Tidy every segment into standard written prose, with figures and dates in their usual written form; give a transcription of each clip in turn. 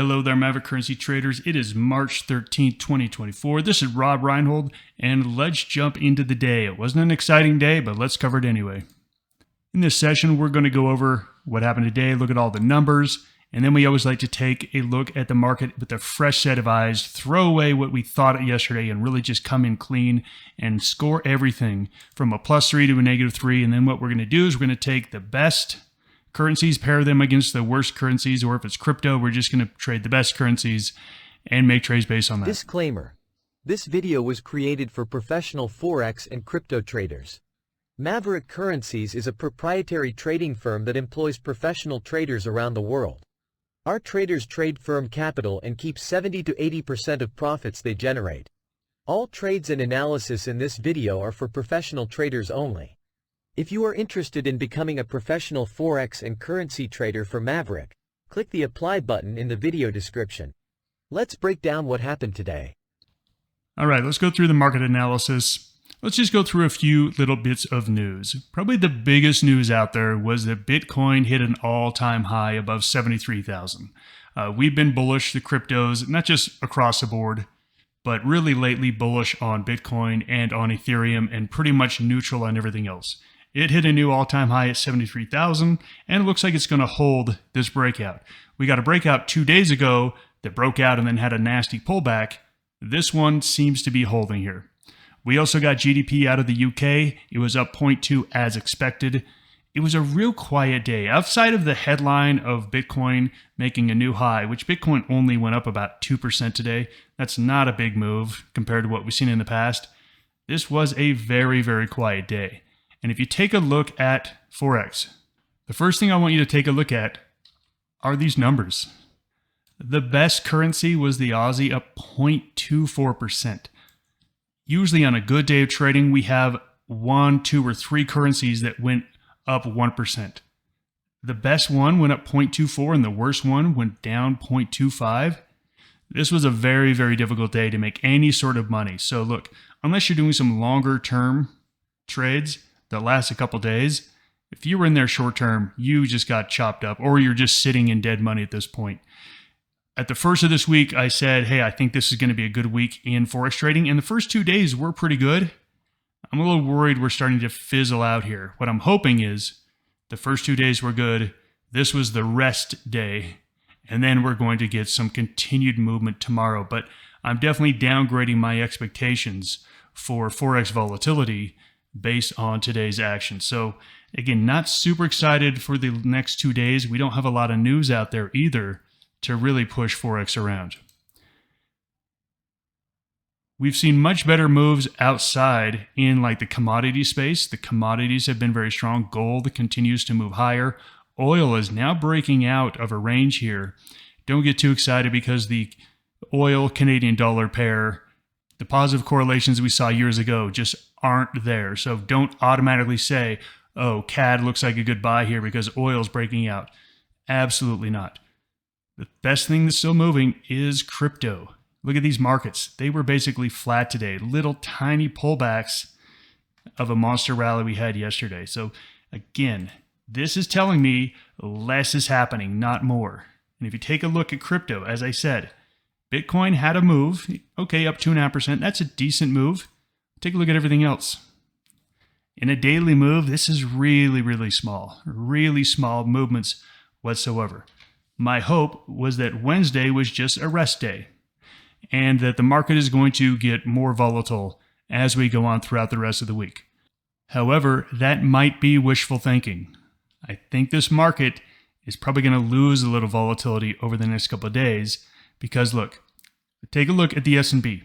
Hello there, Maverick currency traders. It is March 13th, 2024. This is Rob Reinhold, and let's jump into the day. It wasn't an exciting day, but let's cover it anyway. In this session, we're going to go over what happened today, look at all the numbers, and then we always like to take a look at the market with a fresh set of eyes, throw away what we thought yesterday, and really just come in clean and score everything from a +3 to a -3. And then what we're going to do is we're going to take the best currencies, pair them against the worst currencies, or if it's crypto, we're just going to trade the best currencies and make trades based on that. Disclaimer. This video was created for professional Forex and crypto traders. Maverick Currencies is a proprietary trading firm that employs professional traders around the world. Our traders trade firm capital and keep 70 to 80% of profits they generate. All trades and analysis in this video are for professional traders only. If you are interested in becoming a professional Forex and currency trader for Maverick, click the apply button in the video description. Let's break down what happened today. All right, let's go through the market analysis. Let's just go through a few little bits of news. Probably the biggest news out there was that Bitcoin hit an all-time high above 73,000. We've been bullish, the cryptos, not just across the board, but really lately bullish on Bitcoin and on Ethereum and pretty much neutral on everything else. It hit a new all-time high at 73,000, and it looks like it's going to hold this breakout. We got a breakout 2 days ago that broke out and then had a nasty pullback. This one seems to be holding here. We also got GDP out of the UK. It was up 0.2 as expected. It was a real quiet day. Outside of the headline of Bitcoin making a new high, which Bitcoin only went up about 2% today. That's not a big move compared to what we've seen in the past. This was a very, very quiet day. And if you take a look at Forex, the first thing I want you to take a look at are these numbers. The best currency was the Aussie, up 0.24%. Usually on a good day of trading, we have 1, 2, or 3 currencies that went up 1%. The best one went up 0.24 and the worst one went down 0.25. This was a very, very difficult day to make any sort of money. So look, unless you're doing some longer term trades that last a couple days, if you were in there short term, you just got chopped up, or you're just sitting in dead money at this point. At the first of this week, I said, hey, I think this is going to be a good week in Forex trading. And the first 2 days were pretty good. I'm a little worried we're starting to fizzle out here. What I'm hoping is the first 2 days were good. This was the rest day. And then we're going to get some continued movement tomorrow. But I'm definitely downgrading my expectations for Forex volatility based on today's action. So again, not super excited for the next 2 days. We don't have a lot of news out there either to really push Forex around. We've seen much better moves outside in like the commodity space. The commodities have been very strong. Gold continues to move higher. Oil is now breaking out of a range here. Don't get too excited because the oil Canadian dollar pair, the positive correlations we saw years ago just aren't there. So don't automatically say, oh, CAD looks like a good buy here because oil's breaking out. Absolutely not. The best thing that's still moving is crypto. Look at these markets. They were basically flat today. Little tiny pullbacks of a monster rally we had yesterday. So again, this is telling me less is happening, not more. And if you take a look at crypto, as I said, Bitcoin had a move. Okay, up 2.5%. That's a decent move. Take a look at everything else. In a daily move, this is really, really small movements whatsoever. My hope was that Wednesday was just a rest day and that the market is going to get more volatile as we go on throughout the rest of the week. However, that might be wishful thinking. I think this market is probably going to lose a little volatility over the next couple of days because look, take a look at the S&P.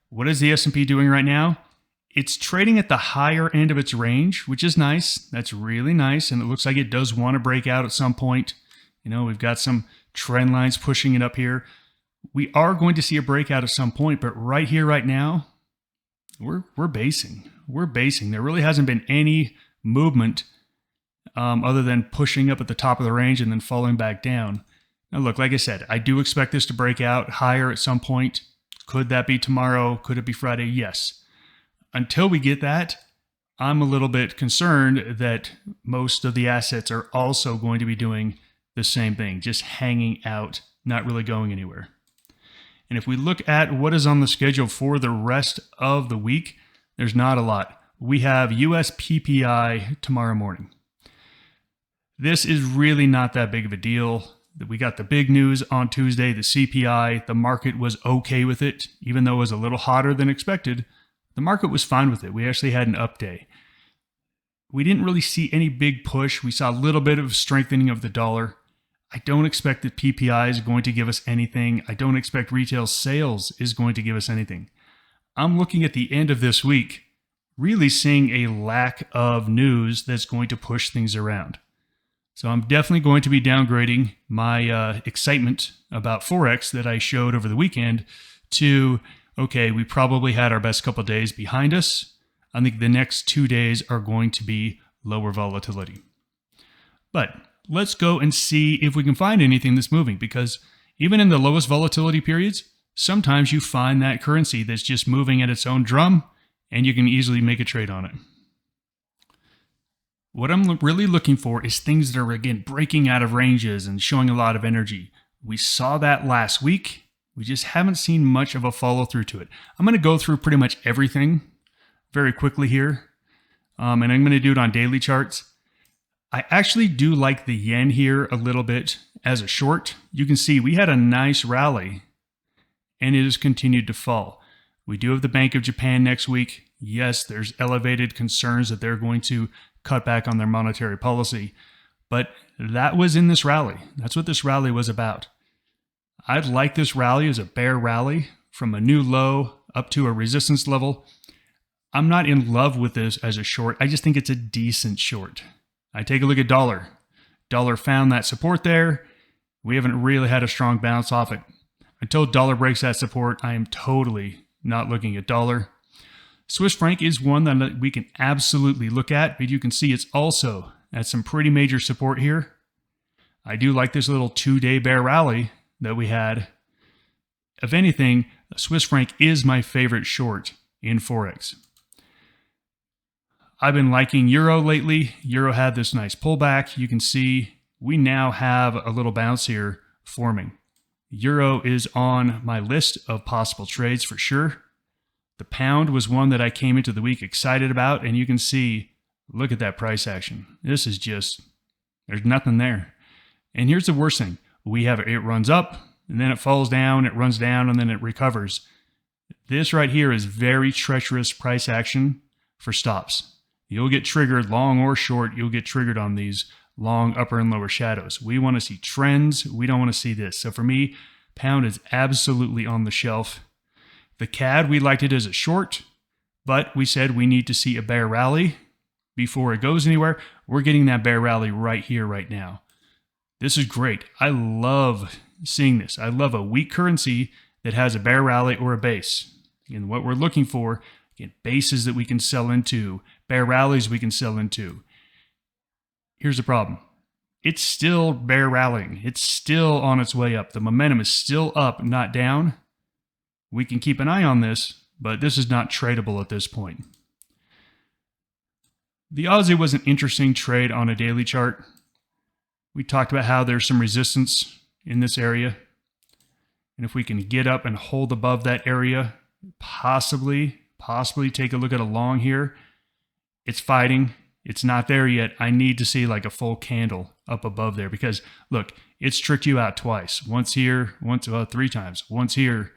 What is the S&P doing right now? It's trading at the higher end of its range, which is nice. That's really nice. And it looks like it does want to break out at some point. You know, we've got some trend lines pushing it up here. We are going to see a breakout at some point, but right here, right now, we're basing. We're basing. There really hasn't been any movement other than pushing up at the top of the range and then falling back down. Now, look, like I said, I do expect this to break out higher at some point. Could that be tomorrow? Could it be Friday? Yes. Until we get that, I'm a little bit concerned that most of the assets are also going to be doing the same thing, just hanging out not really going anywhere. And if we look at what is on the schedule for the rest of the week, there's not a lot. We have US PPI tomorrow morning. This is really not that big of a deal. We got the big news on Tuesday, the CPI. The market was okay with it, even though it was a little hotter than expected. The market was fine with it. We actually had an up day. We didn't really see any big push. We saw a little bit of strengthening of the dollar. I don't expect that PPI is going to give us anything. I don't expect retail sales is going to give us anything. I'm looking at the end of this week, really seeing a lack of news that's going to push things around. So I'm definitely going to be downgrading my excitement about Forex that I showed over the weekend to, okay, we probably had our best couple of days behind us. I think the next 2 days are going to be lower volatility. But let's go and see if we can find anything that's moving, because even in the lowest volatility periods, sometimes you find that currency that's just moving at its own drum and you can easily make a trade on it. What I'm really looking for is things that are, again, breaking out of ranges and showing a lot of energy. We saw that last week. We just haven't seen much of a follow through to it. I'm going to go through pretty much everything very quickly here, and I'm going to do it on daily charts. I actually do like the yen here a little bit as a short. You can see we had a nice rally, and it has continued to fall. We do have the Bank of Japan next week. Yes, there's elevated concerns that they're going to cut back on their monetary policy, but that was in this rally. That's what this rally was about. I'd like this rally as a bear rally from a new low up to a resistance level. I'm not in love with this as a short. I just think it's a decent short. I take a look at dollar. Dollar found that support there. We haven't really had a strong bounce off it. Until dollar breaks that support, I am totally not looking at dollar. Swiss franc is one that we can absolutely look at, but you can see it's also at some pretty major support here. I do like this little 2-day bear rally that we had. If anything, Swiss franc is my favorite short in Forex. I've been liking euro lately. Euro had this nice pullback. You can see we now have a little bounce here forming. Euro is on my list of possible trades for sure. The pound was one that I came into the week excited about, and you can see, look at that price action. This is just, there's nothing there. And here's the worst thing. It runs up, and then it falls down, it runs down, and then it recovers. This right here is very treacherous price action for stops. You'll get triggered long or short. You'll get triggered on these long upper and lower shadows. We want to see trends. We don't want to see this. So for me, pound is absolutely on the shelf. The CAD, we liked it as a short, but we said we need to see a bear rally before it goes anywhere. We're getting that bear rally right here, right now. This is great. I love seeing this. I love a weak currency that has a bear rally or a base. And what we're looking for, again, bases that we can sell into, bear rallies we can sell into. Here's the problem. It's still bear rallying. It's still on its way up. The momentum is still up, not down. We can keep an eye on this, but this is not tradable at this point. The Aussie was an interesting trade on a daily chart. We talked about how there's some resistance in this area. And if we can get up and hold above that area, possibly take a look at a long here. It's fighting. It's not there yet. I need to see like a full candle up above there because, look, it's tricked you out twice. Once here, three times. Once here.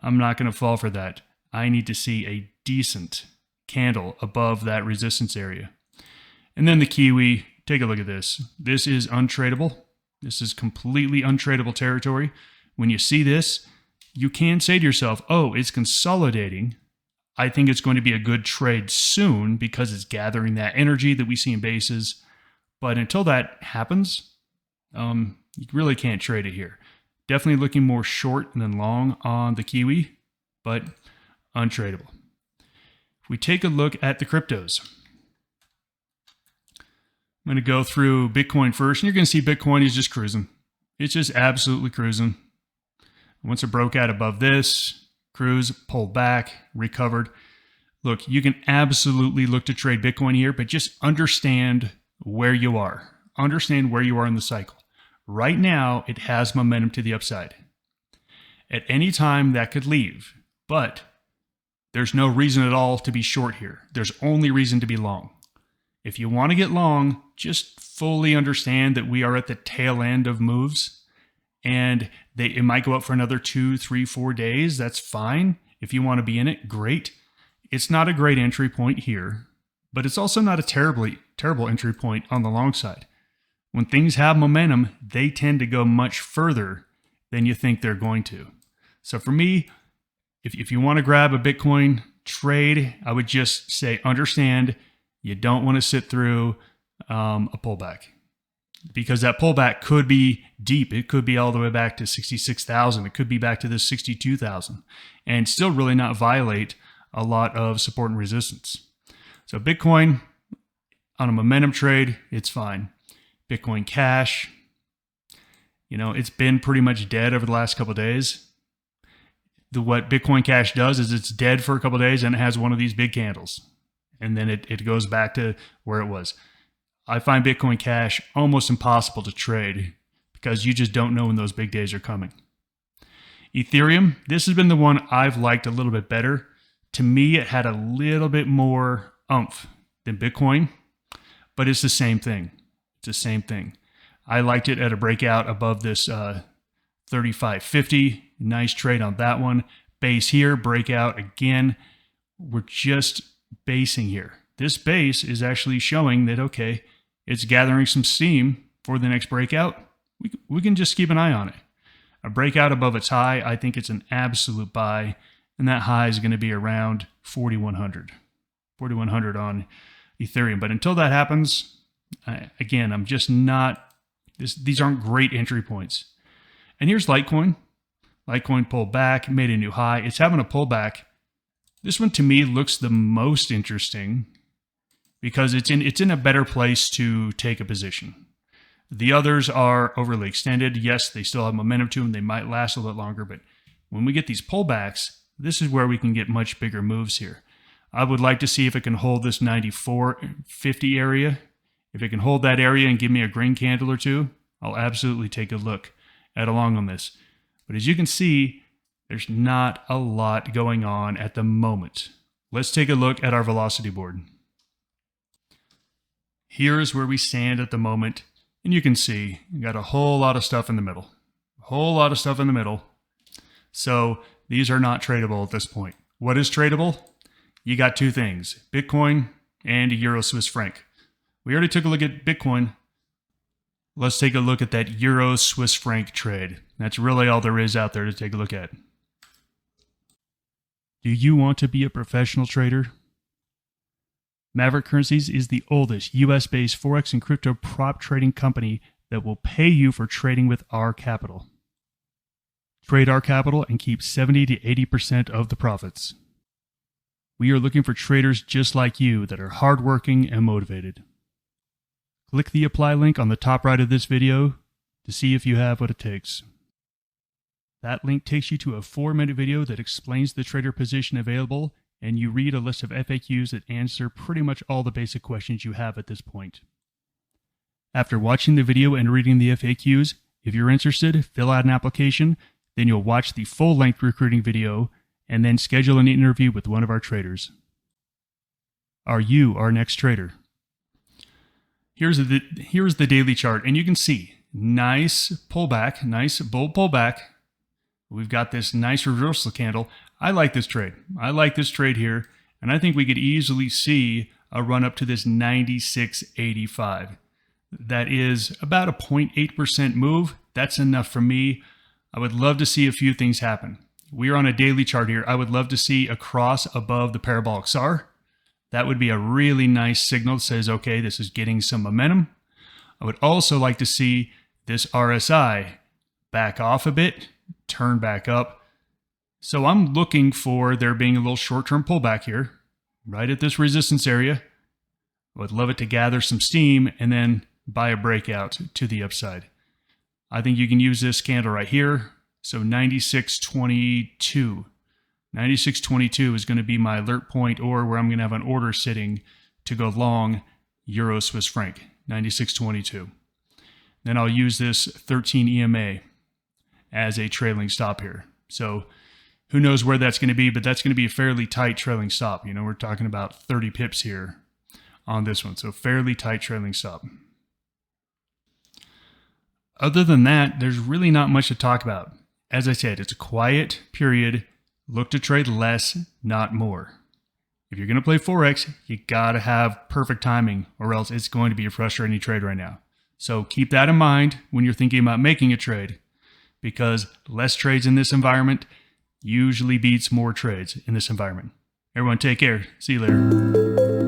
I'm not going to fall for that. I need to see a decent candle above that resistance area. And then the Kiwi, take a look at this. This is untradeable. This is completely untradeable territory. When you see this, you can say to yourself, oh, it's consolidating. I think it's going to be a good trade soon because it's gathering that energy that we see in bases. But until that happens, you really can't trade it here. Definitely looking more short than long on the Kiwi, but untradeable. If we take a look at the cryptos, I'm going to go through Bitcoin first, and you're going to see Bitcoin is just cruising. It's just absolutely cruising. Once it broke out above this, cruise, pulled back, recovered. Look, you can absolutely look to trade Bitcoin here, but just understand where you are. Understand where you are in the cycle. Right now, it has momentum to the upside. At any time, that could leave, but there's no reason at all to be short here. There's only reason to be long. If you want to get long, just fully understand that we are at the tail end of moves, and it might go up for another 2, 3, 4 days. That's fine. If you want to be in it, great. It's not a great entry point here, but it's also not a terrible entry point on the long side. When things have momentum, they tend to go much further than you think they're going to. So for me, if you want to grab a Bitcoin trade, I would just say understand you don't want to sit through a pullback, because that pullback could be deep. It could be all the way back to 66,000. It could be back to this 62,000 and still really not violate a lot of support and resistance. So Bitcoin on a momentum trade, it's fine. Bitcoin Cash, it's been pretty much dead over the last couple of days. What Bitcoin Cash does is it's dead for a couple of days and it has one of these big candles. And then it goes back to where it was. I find Bitcoin Cash almost impossible to trade because you just don't know when those big days are coming. Ethereum, this has been the one I've liked a little bit better. To me, it had a little bit more oomph than Bitcoin, but it's the same thing. It's the same thing. I liked it at a breakout above this 35.50. Nice trade on that one. Base here, breakout again. We're just basing here. This base is actually showing that, okay, it's gathering some steam for the next breakout. We can just keep an eye on it. A breakout above its high, I think it's an absolute buy, and that high is going to be around 4,100. 4,100 on Ethereum. But until that happens, again, I'm just not, these aren't great entry points. And here's Litecoin. Litecoin pulled back, made a new high. It's having a pullback. This one to me looks the most interesting because it's in a better place to take a position. The others are overly extended. Yes, they still have momentum to them. They might last a little bit longer, but when we get these pullbacks, this is where we can get much bigger moves here. I would like to see if it can hold this 94.50 area. If it can hold that area and give me a green candle or two, I'll absolutely take a look at along on this. But as you can see, there's not a lot going on at the moment. Let's take a look at our velocity board. Here's where we stand at the moment. And you can see you got a whole lot of stuff in the middle. A whole lot of stuff in the middle. So these are not tradable at this point. What is tradable? You got two things, Bitcoin and Euro Swiss franc. We already took a look at Bitcoin. Let's take a look at that Euro Swiss franc trade. That's really all there is out there to take a look at. Do you want to be a professional trader? Maverick Currencies is the oldest US-based Forex and crypto prop trading company that will pay you for trading with our capital. Trade our capital and keep 70 to 80% of the profits. We are looking for traders just like you that are hardworking and motivated. Click the apply link on the top right of this video to see if you have what it takes. That link takes you to a 4-minute video that explains the trader position available, and you read a list of FAQs that answer pretty much all the basic questions you have at this point. After watching the video and reading the FAQs, if you're interested, fill out an application, then you'll watch the full-length recruiting video, and then schedule an interview with one of our traders. Are you our next trader? Here's the daily chart, and you can see nice pullback, nice bold pullback. We've got this nice reversal candle. I like this trade. I like this trade here, and I think we could easily see a run up to this 96.85. That is about a 0.8% move. That's enough for me. I would love to see a few things happen. We are on a daily chart here. I would love to see a cross above the parabolic SAR. That would be a really nice signal that says, okay, this is getting some momentum. I would also like to see this RSI back off a bit, turn back up. So I'm looking for there being a little short-term pullback here, right at this resistance area. I would love it to gather some steam and then buy a breakout to the upside. I think you can use this candle right here. So 96.22. 96.22 is going to be my alert point, or where I'm going to have an order sitting to go long Euro Swiss franc, 96.22. then I'll use this 13 EMA as a trailing stop here. So who knows where that's going to be, but that's going to be a fairly tight trailing stop. You know, we're talking about 30 pips here on this one. So fairly tight trailing stop. Other than that, there's really not much to talk about. As I said, it's a quiet period. Look to trade less, not more. If you're going to play Forex, you got to have perfect timing, or else it's going to be a frustrating trade right now. So keep that in mind when you're thinking about making a trade, because less trades in this environment usually beats more trades in this environment. Everyone take care. See you later.